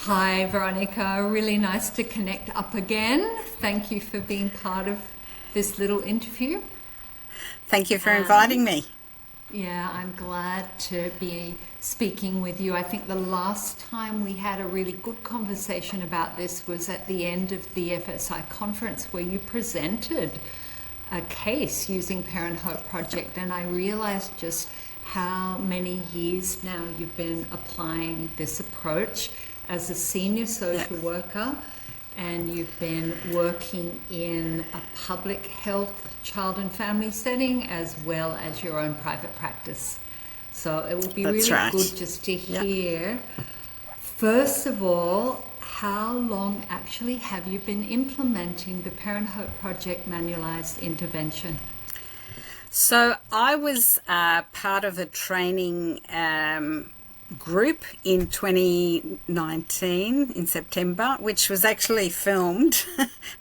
Hi, Veronica. Really nice to connect up again. Thank you for being part of this little interview. Thank you for And inviting me. yeah, I'm glad to be speaking with you. I think the last time we had a really good conversation about this was at the end of the FSI conference where you presented a case using Parent Hope Project, and I realized just how many years now you've been applying this approach as a senior Yeah, social worker, and you've been working in a public health child and family setting as well as your own private practice. So it will be that's really right. good just to Yeah. hear, first of all, how long actually have you been implementing the Parent Hope Project Manualized intervention? So I was part of a training group in 2019 in September, which was actually filmed.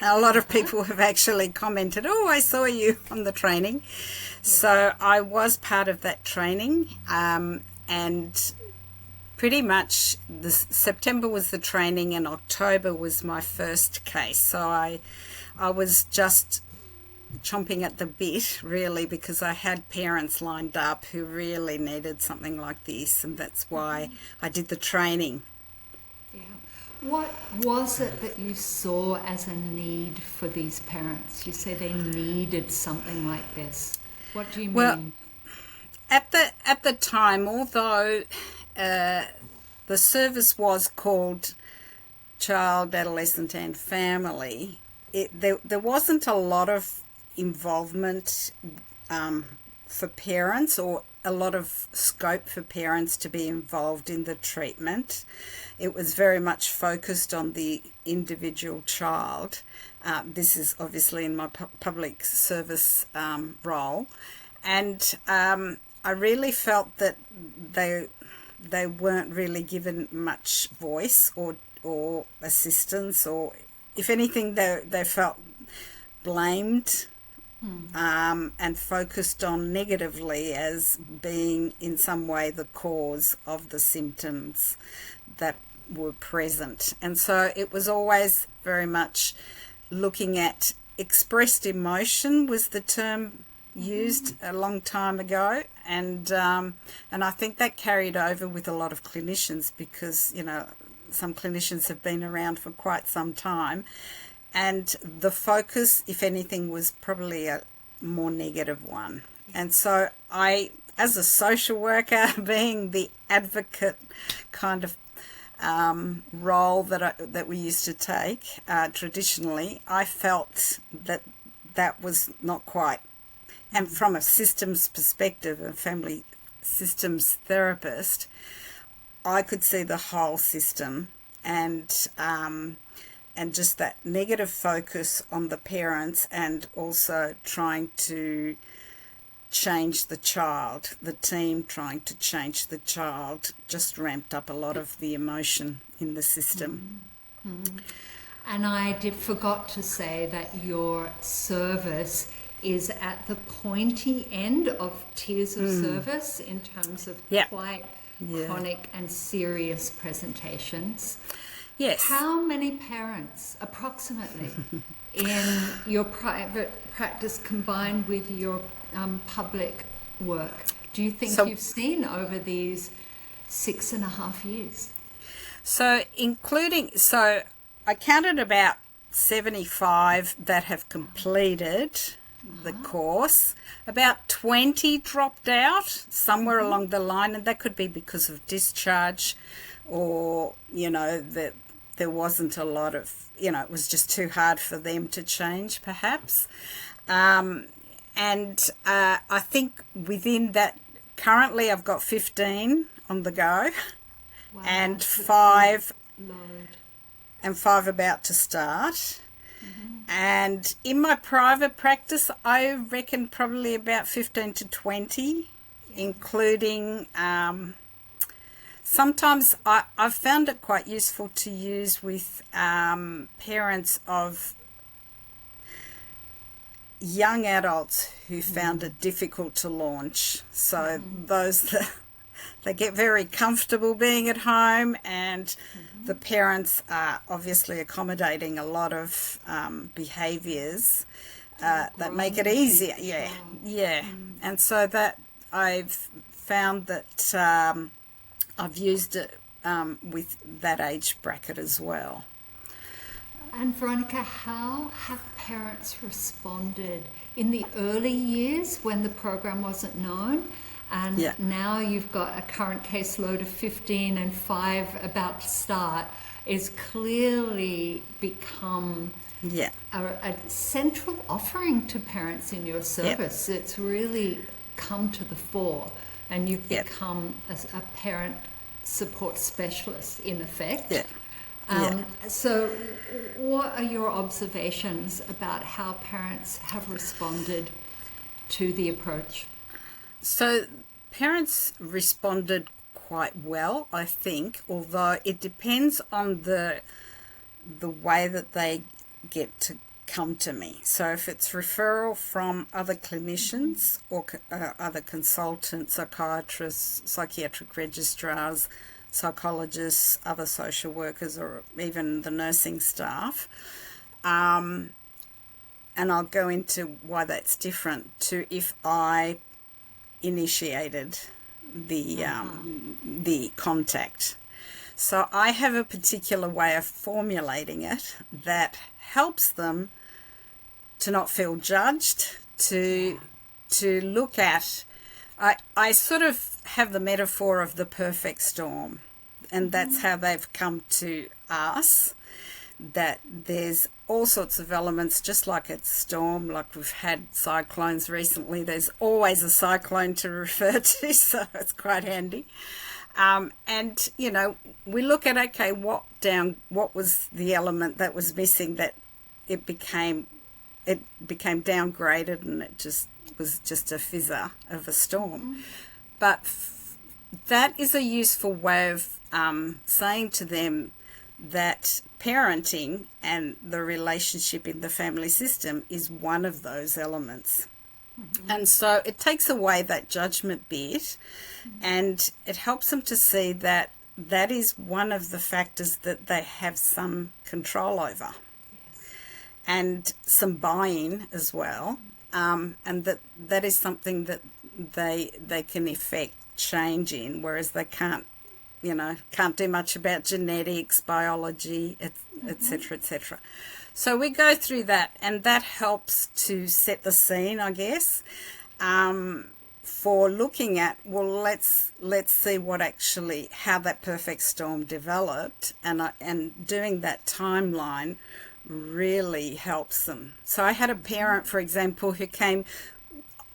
A lot of Uh-huh. people have actually commented, "Oh, I saw you on the training." Yeah. So I was part of that training, and pretty much September was the training, and October was my first case. So I was just chomping at the bit, really, because I had parents lined up who really needed something like this, and that's why I did the training. Yeah. What was it that you saw as a need for these parents? You say they needed something like this. What do you Well, mean? at the time, although uh, the service was called Child, Adolescent and Family, there wasn't a lot of involvement um, for parents, or a lot of scope for parents to be involved in the treatment. It was very much focused on the individual child. This is obviously in my public service role, and I really felt that they they weren't really given much voice or assistance, or if anything, they felt blamed and focused on negatively as being in some way the cause of the symptoms that were present. And so it was always very much looking at expressed emotion was the term used a long time ago, and I think that carried over with a lot of clinicians, because some clinicians have been around for quite some time, and the focus, if anything, was probably a more negative one. And so I, as a social worker, being the advocate kind of role that we used to take traditionally, I felt that that was not quite. And from a systems perspective, a family systems therapist, I could see the whole system, and just that negative focus on the parents, and also trying to change the child, the team trying to change the child, just ramped up a lot of the emotion in the system. And I did forgot to say that your service is at the pointy end of tiers of service in terms of Yeah, quite yeah, chronic and serious presentations. yes. How many parents, approximately, in your private practice combined with your public work, do you think So you've seen over these 6.5 years? so I counted about 75 that have completed the course. About 20 dropped out somewhere along the line, and that could be because of discharge, or that there wasn't a lot of, it was just too hard for them to change, perhaps. And I think within that, currently I've got 15 on the go, Wow, and that's a big load. five about to start. And in my private practice, I reckon probably about 15 to 20, including sometimes I've found it quite useful to use with parents of young adults who found it difficult to launch. So those they get very comfortable being at home, and the parents are obviously accommodating a lot of behaviours that make it easier. Yeah. And so that I've found that I've used it with that age bracket as well. And Veronica, how have parents responded in the early years when the program wasn't known? And now you've got a current caseload of 15 and 5 about to start. It's clearly become a central offering to parents in your service. It's really come to the fore, and you've become a parent support specialist in effect. So what are your observations about how parents have responded to the approach? So parents responded quite well, I think, although it depends on the way that they get to come to me. So if it's referral from other clinicians or other consultants, psychiatrists, psychiatric registrars, psychologists, other social workers, or even the nursing staff. And I'll go into why that's different to if I initiated the contact. So I have a particular way of formulating it that helps them to not feel judged, to look at. I sort of have the metaphor of the perfect storm, and that's how they've come to us, that there's all sorts of elements, just like a storm, like we've had cyclones recently. There's always a cyclone to refer to, so it's quite handy. And, you know, we look at, okay, what was the element that was missing that it became downgraded, and it just was just a fizzer of a storm. But that is a useful way of saying to them that parenting and the relationship in the family system is one of those elements. And so it takes away that judgment bit, and it helps them to see that that is one of the factors that they have some control over, and some buy-in as well, and that is something that they can effect change in, whereas they can't do much about genetics, biology, etc., etc. So we go through that, and that helps to set the scene, I guess, for looking at, well, let's see how that perfect storm developed, and doing that timeline really helps them. So I had a parent, for example, who came.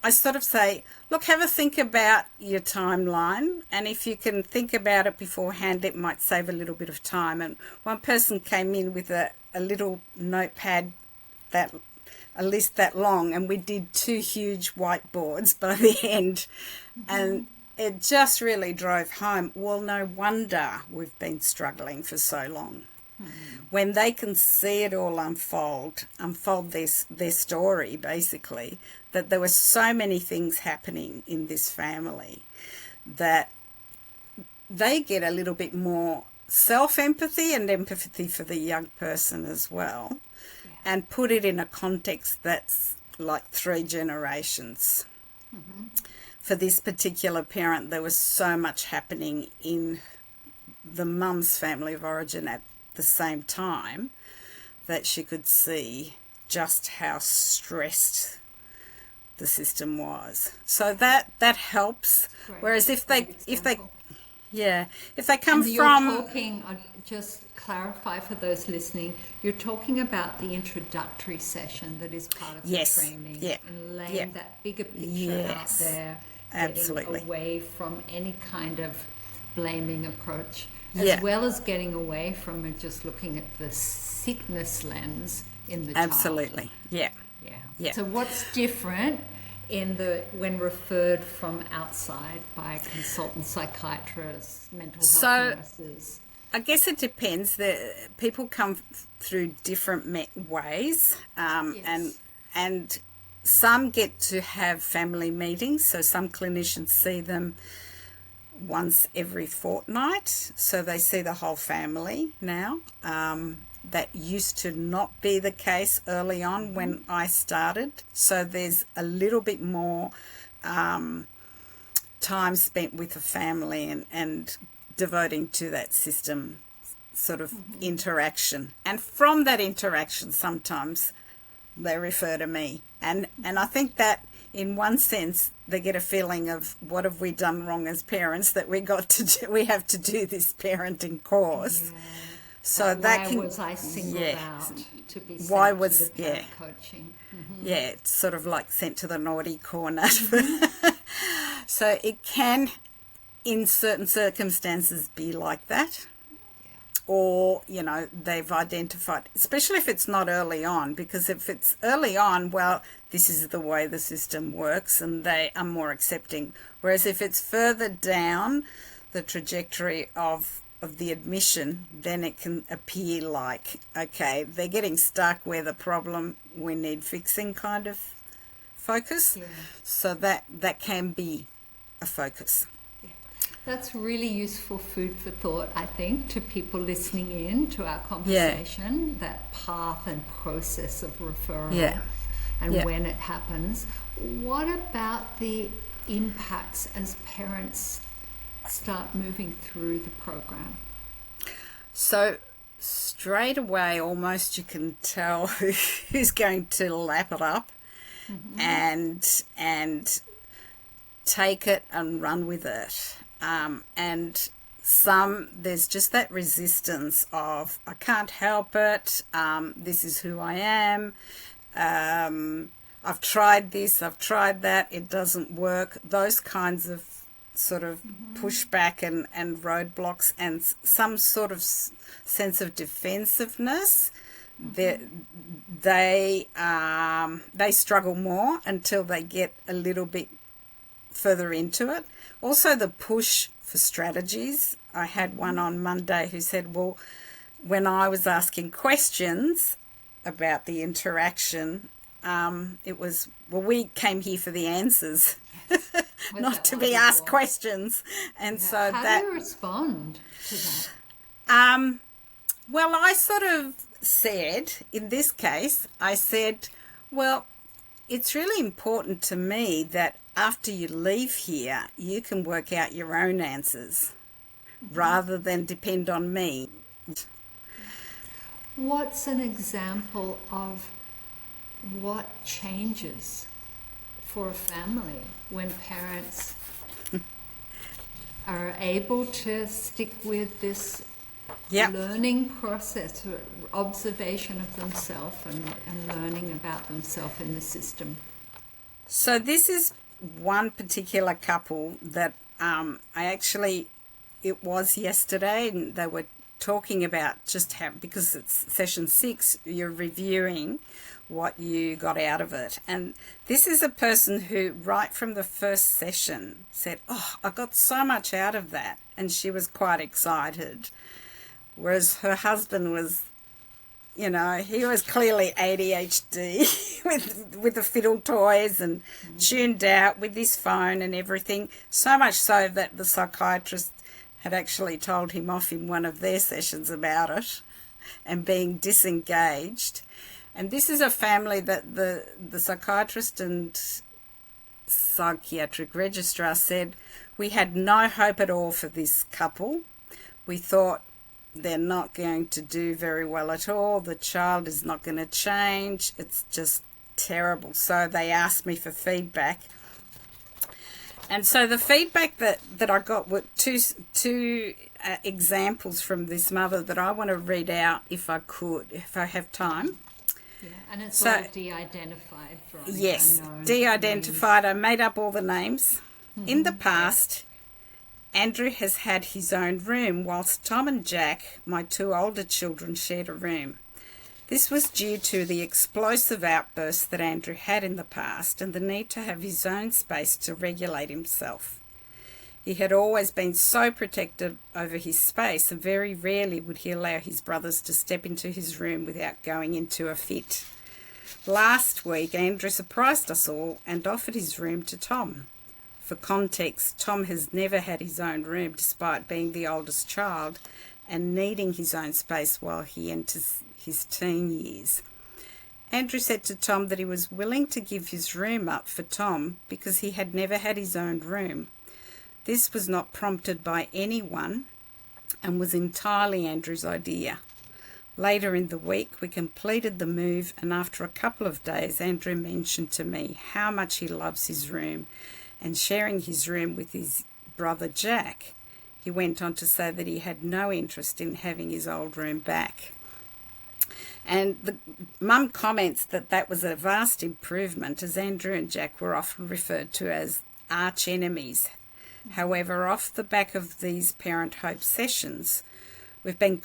I sort of say, look, have a think about your timeline, and if you can think about it beforehand, it might save a little bit of time. And one person came in with a little notepad, a list that long, and we did 2 huge whiteboards by the end, and it just really drove home, well, no wonder we've been struggling for so long. When they can see it all unfold their story, basically, that there were so many things happening in this family that they get a little bit more self-empathy and empathy for the young person as well, and put it in a context that's like 3 generations. For this particular parent, there was so much happening in the mum's family of origin at the same time that she could see just how stressed the system was. So that helps. Great. Whereas if they come from just clarify for those listening, you're talking about the introductory session that is part of the training, and laying that bigger picture out there, getting away from any kind of blaming approach, as well as getting away from just looking at the sickness lens in the child. Absolutely. Yeah. So what's different when referred from outside by consultant psychiatrists, mental health nurses? I guess it depends. People come through different ways, and some get to have family meetings. So some clinicians see them once every fortnight, so they see the whole family now. That used to not be the case early on when I started, so there's a little bit more time spent with the family and devoting to that system sort of interaction. And from that interaction, sometimes they refer to me. And I think that in one sense, they get a feeling of what have we done wrong as parents that we have to do this parenting course. Yeah. So that why was I singled out to be sent why to was the parent coaching? yeah, it's sort of like sent to the naughty corner. So it can, in certain circumstances, be like that. Or, you know, they've identified, especially if it's not early on, because if it's early on, well, this is the way the system works and they are more accepting. Whereas if it's further down the trajectory of the admission, then it can appear like, okay, they're getting stuck where the problem, we need fixing kind of focus. Yeah. So that can be a focus. That's really useful food for thought, I think, to people listening in to our conversation, that path and process of referral and when it happens. What about the impacts as parents start moving through the program? So straight away, almost you can tell who's going to lap it up and take it and run with it. And there's just that resistance of, I can't help it, this is who I am, I've tried this, I've tried that, it doesn't work. Those kinds of sort of pushback and roadblocks and some sort of sense of defensiveness. They struggle more until they get a little bit further into it. Also the push for strategies. I had one on Monday who said, well, when I was asking questions about the interaction, it was, well, we came here for the answers, not to be asked questions. And so how do you respond to that? Well, I sort of said, in this case, I said, well, it's really important to me that after you leave here, you can work out your own answers rather than depend on me. What's an example of what changes for a family when parents are able to stick with this learning process, observation of themselves and learning about themselves in the system? So this is one particular couple that it was yesterday, and they were talking about just how, because it's session 6, you're reviewing what you got out of it. And this is a person who right from the first session said, oh, I got so much out of that. And she was quite excited. Whereas her husband was, you know, he was clearly ADHD with the fiddle toys and tuned out with his phone and everything. So much so that the psychiatrist had actually told him off in one of their sessions about it and being disengaged. And this is a family that the psychiatrist and psychiatric registrar said, we had no hope at all for this couple. We thought they're not going to do very well at all. The child is not going to change. It's just terrible. So they asked me for feedback. And so the feedback that I got were two examples from this mother that I want to read out if I have time. Yeah, and it's all de-identified, Veronica. Yes, de-identified. I made up all the names. In the past, Andrew has had his own room, whilst Tom and Jack, my 2 older children, shared a room. This was due to the explosive outbursts that Andrew had in the past and the need to have his own space to regulate himself. He had always been so protective over his space, and very rarely would he allow his brothers to step into his room without going into a fit. Last week, Andrew surprised us all and offered his room to Tom. For context, Tom has never had his own room despite being the oldest child and needing his own space while he enters his teen years. Andrew said to Tom that he was willing to give his room up for Tom because he had never had his own room. This was not prompted by anyone and was entirely Andrew's idea. Later in the week, we completed the move, and after a couple of days, Andrew mentioned to me how much he loves his room and sharing his room with his brother Jack. He went on to say that he had no interest in having his old room back. And the mum comments that that was a vast improvement, as Andrew and Jack were often referred to as arch enemies. However, off the back of these Parent Hope sessions we've been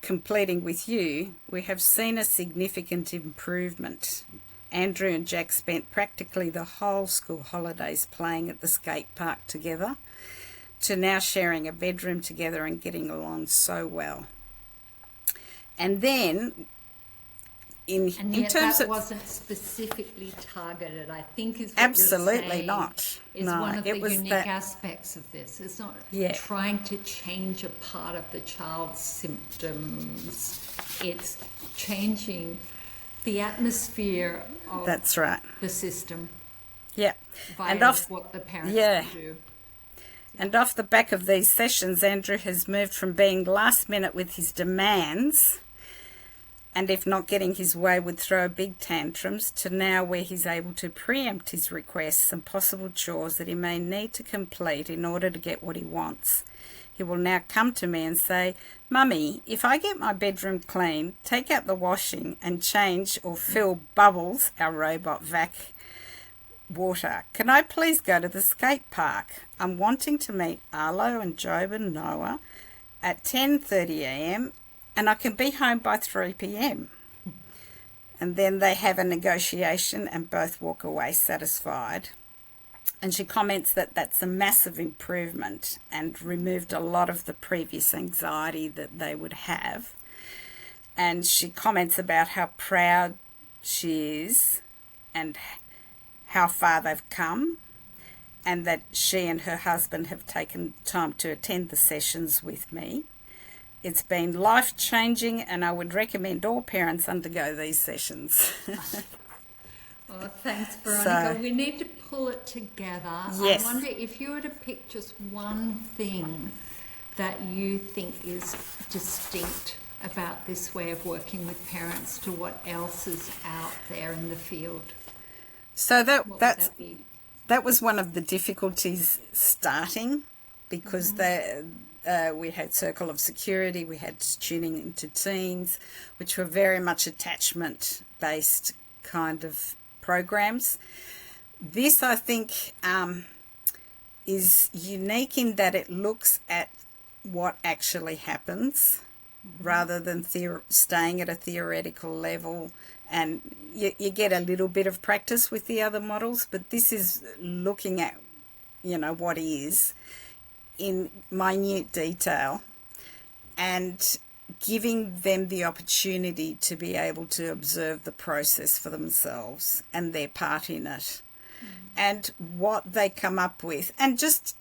completing with you, we have seen a significant improvement. Andrew and Jack spent practically the whole school holidays playing at the skate park together, to now sharing a bedroom together and getting along so well. And then in yet terms that of wasn't specifically targeted, I think, is what absolutely you're saying not. Is No, one of it the was unique that, aspects of this. It's not yeah. trying to change a part of the child's symptoms. It's changing the atmosphere of That's right. the system Yeah. via And off, what the parents yeah. can do. And off the back of these sessions, Andrew has moved from being last minute with his demands, and if not getting his way would throw big tantrums, to now where he's able to preempt his requests and possible chores that he may need to complete in order to get what he wants. He will now come to me and say, "Mummy, if I get my bedroom clean, take out the washing and change or fill Bubbles, our robot vac, water, can I please go to the skate park? I'm wanting to meet Arlo and Job and Noah at 10:30 a.m. and I can be home by 3 p.m. And then they have a negotiation and both walk away satisfied. And she comments that that's a massive improvement and removed a lot of the previous anxiety that they would have. And she comments about how proud she is and how far they've come, and that she and her husband have taken time to attend the sessions with me. It's been life-changing, and I would recommend all parents undergo these sessions." Oh, thanks, Veronica. So, we need to pull it together. Yes. I wonder if you were to pick just one thing that you think is distinct about this way of working with parents to what else is out there in the field. So What would that be? that was one of the difficulties starting, because we had Circle of Security, we had tuning into teens, which were very much attachment-based kind of programs. This, I think, is unique in that it looks at what actually happens rather than staying at a theoretical level, and you get a little bit of practice with the other models, but this is looking at, what is in minute detail and giving them the opportunity to be able to observe the process for themselves and their part in it, and what they come up with, and just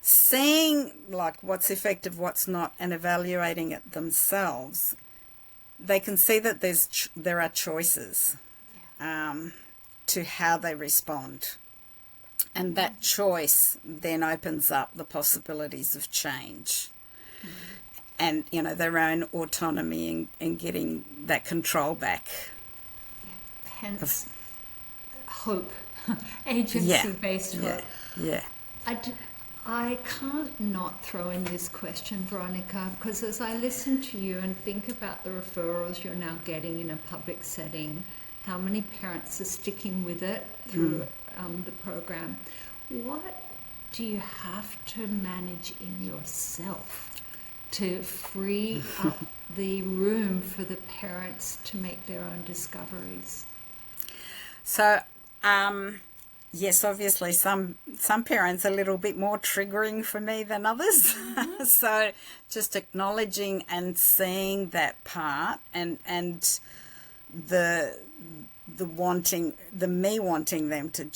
seeing like what's effective, what's not, and evaluating it themselves. They can see that there are choices to how they respond, and that choice then opens up the possibilities of change and their own autonomy and getting that control back. Hence, hope, agency-based hope. Yeah. I can't not throw in this question, Veronica, because as I listen to you and think about the referrals you're now getting in a public setting, how many parents are sticking with it through the program, what do you have to manage in yourself to free up the room for the parents to make their own discoveries? So, yes, obviously some parents are a little bit more triggering for me than others. So just acknowledging and seeing that part, and the me wanting them to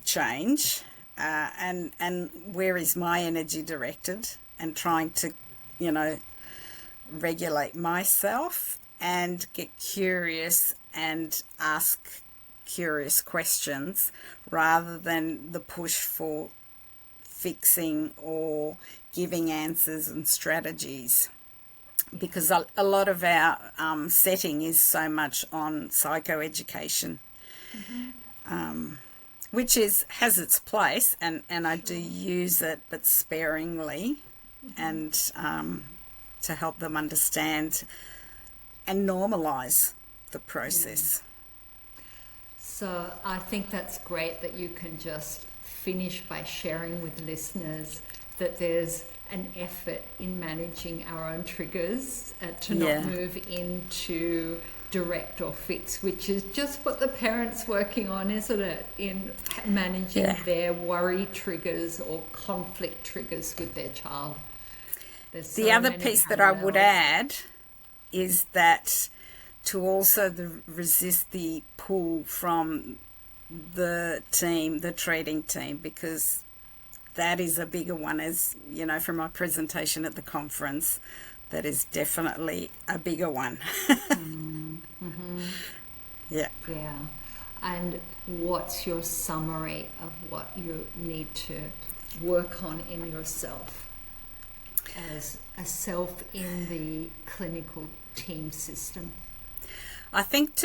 change, and where is my energy directed, and trying to, regulate myself and get curious and ask curious questions rather than the push for fixing or giving answers and strategies, because a lot of our setting is so much on psychoeducation, which has its place, and I do use it, but sparingly, and to help them understand and normalise the process. So I think that's great that you can just finish by sharing with listeners that there's an effort in managing our own triggers to not move into direct or fix, which is just what the parent's working on, isn't it? In managing their worry triggers or conflict triggers with their child. The other piece that I would add is that to also resist the pull from the team, the treating team, because that is a bigger one, as you know from my presentation at the conference. That is definitely a bigger one. Yeah. And what's your summary of what you need to work on in yourself as a self in the clinical team system? I think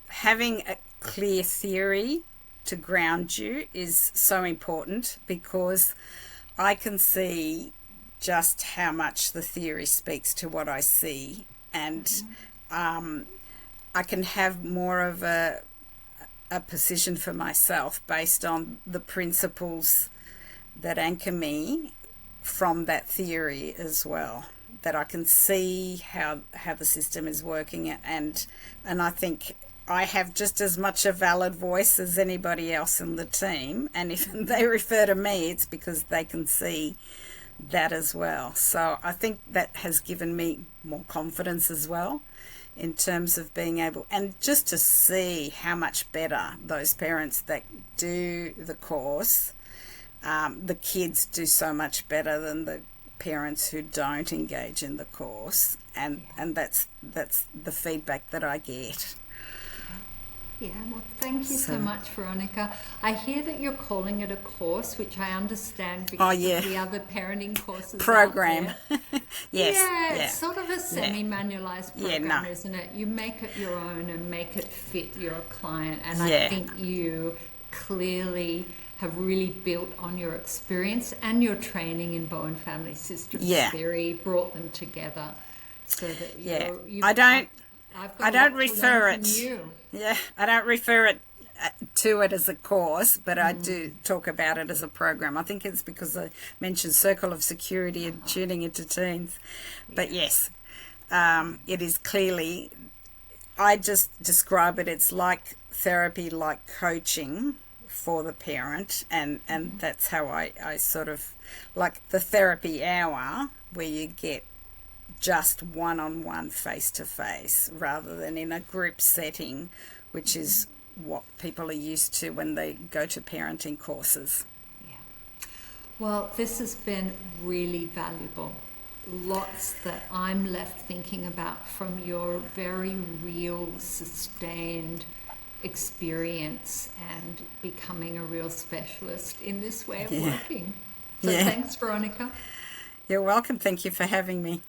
having a clear theory to ground you is so important, because I can see just how much the theory speaks to what I see, and I can have more of a position for myself based on the principles that anchor me from that theory as well, that I can see how the system is working, and I think I have just as much a valid voice as anybody else in the team, and if they refer to me, it's because they can see that as well. So I think that has given me more confidence as well in terms of being able, and just to see how much better those parents that do the course, the kids do so much better than the parents who don't engage in the course, and that's the feedback that I get. Yeah, well, thank you so much, Veronica. I hear that you're calling it a course, which I understand because of the other parenting courses program. Out there. It's sort of a semi-manualized program, isn't it? You make it your own and make it fit your client, and I think you clearly have really built on your experience and your training in Bowen Family Systems theory, brought them together so that I don't refer it. I don't refer it to it as a course, but I do talk about it as a program. I think it's because I mentioned circle of security and tuning into teens. But yes, it is clearly, I just describe it, it's like therapy, like coaching for the parent, and that's how I sort of, like the therapy hour where you get just one-on-one face-to-face rather than in a group setting, which is what people are used to when they go to parenting courses. Well, this has been really valuable. Lots that I'm left thinking about from your very real, sustained experience and becoming a real specialist in this way of working. So thanks, Veronica. You're welcome. Thank you for having me.